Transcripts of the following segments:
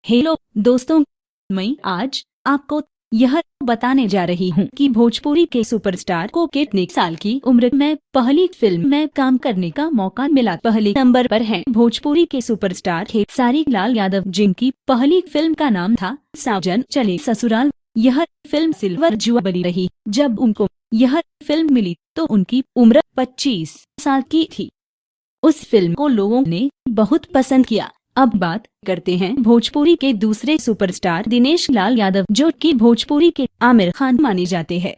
Hello दोस्तों, मैं आज आपको यह बताने जा रही हूँ कि भोजपुरी के सुपरस्टार को कितने साल की उम्र में पहली फिल्म में काम करने का मौका मिला। पहले नंबर पर हैं भोजपुरी के सुपरस्टार खेसारी लाल यादव, जिनकी पहली फिल्म का नाम था साजन चले ससुराल। यह फिल्म सिल्वर जुबली रही। जब उनको यह फिल्म मिली तो उनकी उम्र 25 साल की थी। उस फिल्म को लोगों ने बहुत पसंद किया। अब बात करते हैं भोजपुरी के दूसरे सुपरस्टार दिनेश लाल यादव, जो कि भोजपुरी के आमिर खान माने जाते हैं।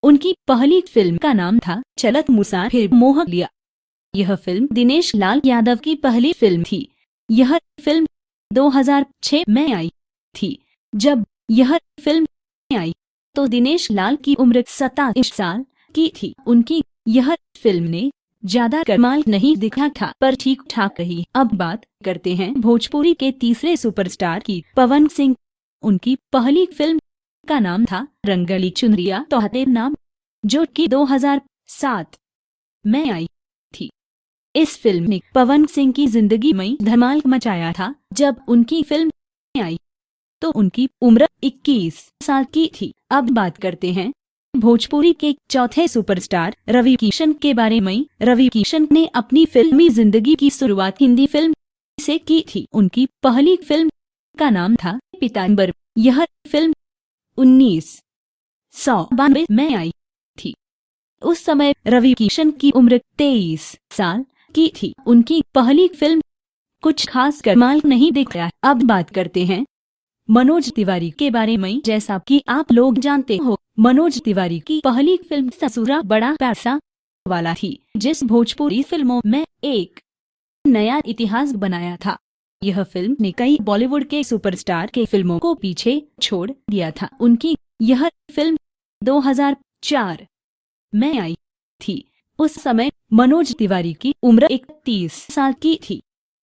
उनकी पहली फिल्म का नाम था चलत मुसाफिर मोह लिया। यह फिल्म दिनेश लाल यादव की पहली फिल्म थी। यह फिल्म 2006 में आई थी। जब यह फिल्म आई तो दिनेश लाल की उम्र 27 साल की थी। उनकी यह फिल्म ने ज्यादा कमाल नहीं दिखा था, पर ठीक ठाक रही। अब बात करते हैं भोजपुरी के तीसरे सुपरस्टार की, पवन सिंह। उनकी पहली फिल्म का नाम था रंगली चुनरिया तोहते नाम, जो कि 2007 में आई थी। इस फिल्म ने पवन सिंह की जिंदगी में धमाल मचाया था। जब उनकी फिल्म आई तो उनकी उम्र 21 साल की थी। अब बात करते हैं भोजपुरी के चौथे सुपरस्टार रवि किशन के बारे में। रवि किशन ने अपनी फिल्मी जिंदगी की शुरुआत हिंदी फिल्म से की थी। उनकी पहली फिल्म का नाम था पीताम्बर। यह फिल्म 1992 में आई थी। उस समय रवि किशन की उम्र 23 साल की थी। उनकी पहली फिल्म कुछ खास कमाल नहीं दिखाया। अब बात करते हैं मनोज तिवारी के बारे में। जैसा कि आप लोग जानते हो, मनोज तिवारी की पहली फिल्म ससुरा बड़ा पैसा वाला थी, जिस भोजपुरी फिल्मों में एक नया इतिहास बनाया था। यह फिल्म ने कई बॉलीवुड के सुपरस्टार के फिल्मों को पीछे छोड़ दिया था। उनकी यह फिल्म 2004 में आई थी। उस समय मनोज तिवारी की उम्र 31 साल की थी।